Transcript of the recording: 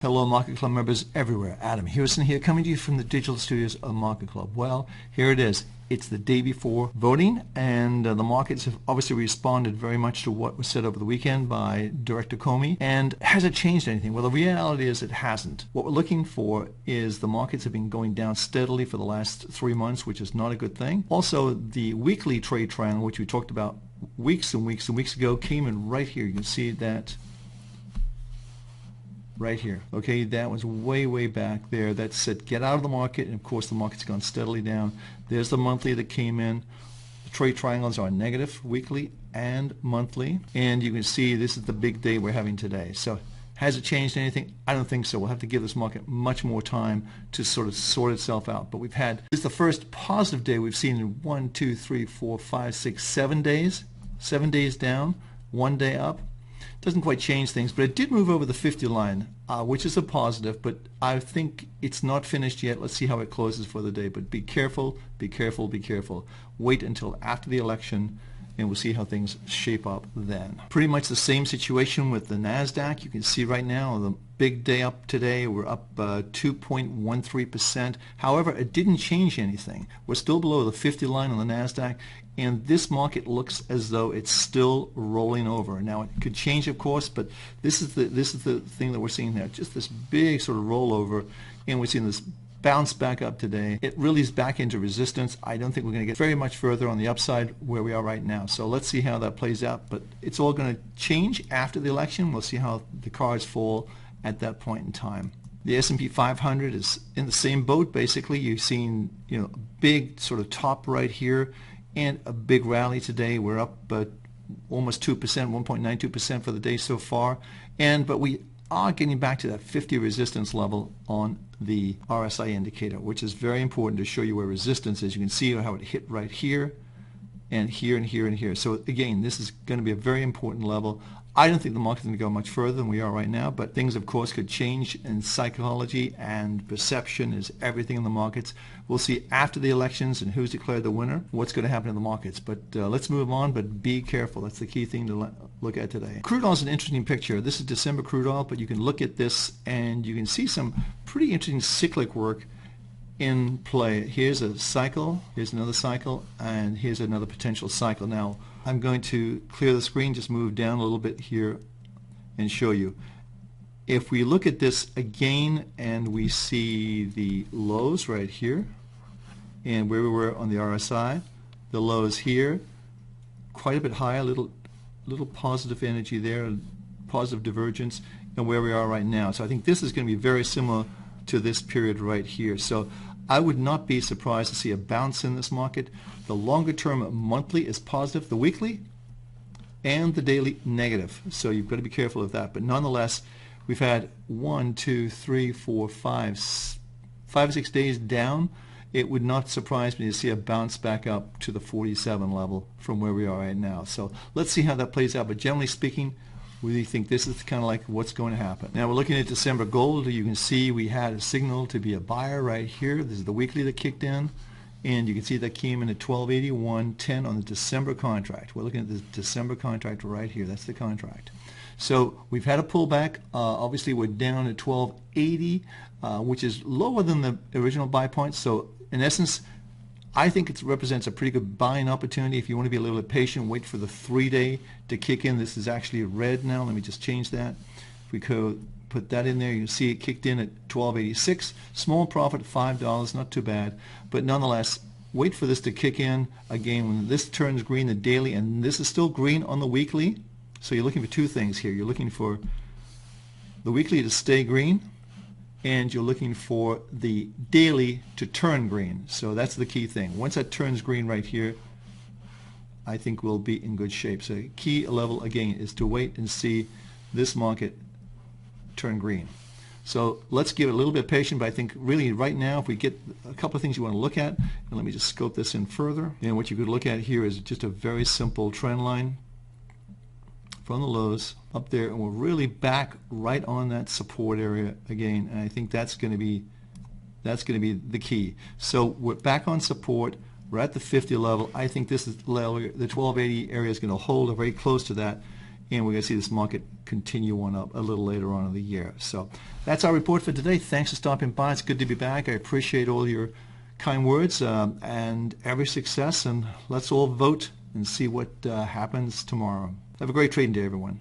Hello, Market Club members everywhere. Adam Harrison here, coming to you from the digital studios of Market Club. Well, here it is. It's the day before voting, and the markets have obviously responded very much to what was said over the weekend by Director Comey. And has it changed anything? Well, the reality is it hasn't. What we're looking for is the markets have been going down steadily for the last 3 months, which is not a good thing. Also, the weekly trade triangle, which we talked about weeks and weeks and weeks ago, came in right here. You can see that right here. Okay, that was way back there. That said get out of the market, and of course the market's gone steadily down. There's the monthly that came in. The trade triangles are negative weekly and monthly, and you can see this is the big day we're having today. So has it changed anything? I don't think so. We'll have to give this market much more time to sort of sort itself out. But we've had, this is the first positive day we've seen in 1, 2, 3, 4, 5, 6, 7 days. 7 days down, 1 day up. Doesn't quite change things, but it did move over the 50 line, which is a positive, but I think it's not finished yet. Let's see how it closes for the day. But be careful, be careful, be careful. Wait until after the election, and we'll see how things shape up then. Pretty much the same situation with the NASDAQ. You can see right now the big day up today. We're up 2.13%. However, it didn't change anything. We're still below the 50 line on the NASDAQ, and this market looks as though it's still rolling over. Now, it could change, of course, but this is the thing that we're seeing there. Just this big sort of rollover, and we're seeing this bounce back up today. It really is back into resistance. I don't think we're going to get very much further on the upside where we are right now. So let's see how that plays out. But it's all going to change after the election. We'll see how the cards fall at that point in time. The S&P 500 is in the same boat, basically. You've seen, a big sort of top right here and a big rally today. We're up almost 2%, 1.92% for the day so far. But we are getting back to that 50 resistance level on the RSI indicator, which is very important to show you where resistance is. You can see how it hit right here and here and here and here. So again, this is going to be a very important level. I don't think the market's going to go much further than we are right now, but things, of course, could change in psychology, and perception is everything in the markets. We'll see after the elections and who's declared the winner, what's going to happen in the markets. But let's move on, but be careful. That's the key thing to look at today. Crude oil is an interesting picture. This is December crude oil, but you can look at this and you can see some pretty interesting cyclic work in play. Here's a cycle, here's another cycle, and here's another potential cycle. Now, I'm going to clear the screen, just move down a little bit here and show you. If we look at this again and we see the lows right here and where we were on the RSI, the lows here, quite a bit higher, little positive energy there, positive divergence, and where we are right now. So I think this is going to be very similar to this period right here. So I would not be surprised to see a bounce in this market. The longer term monthly is positive, the weekly and the daily negative. So you've got to be careful of that. But nonetheless, we've had 1, 2, 3, 4, 5 or 6 days down. It would not surprise me to see a bounce back up to the 47 level from where we are right now. So let's see how that plays out. But generally speaking, we think this is kind of like what's going to happen. Now we're looking at December gold. You can see we had a signal to be a buyer right here. This is the weekly that kicked in, and you can see that came in at 1281.10 on the December contract. We're looking at the December contract right here. That's the contract. So we've had a pullback. Obviously we're down at 1280, which is lower than the original buy point. So in essence, I think it represents a pretty good buying opportunity. If you want to be a little bit patient, wait for the 3-day to kick in. This is actually red now. Let me just change that. If we could put that in there, you can see it kicked in at 1286. Small profit, $5, not too bad. But nonetheless, wait for this to kick in. Again, when this turns green, the daily, and this is still green on the weekly. So you're looking for two things here. You're looking for the weekly to stay green, and you're looking for the daily to turn green. So that's the key thing. Once that turns green right here, I think we'll be in good shape. So key level, again, is to wait and see this market turn green. So let's give it a little bit of patience, but I think really right now, if we get a couple of things you want to look at, and let me just scope this in further. And what you could look at here is just a very simple trend line from the lows up there, and we're really back right on that support area again, and I think that's going to be the key. So we're back on support. We're at the 50 level. I think this is the 1280 area is going to hold very close to that, and we're going to see this market continue on up a little later on in the year. So that's our report for today. Thanks for stopping by. It's good to be back. I appreciate all your kind words and every success, and let's all vote and see what happens tomorrow. Have a great trading day, everyone.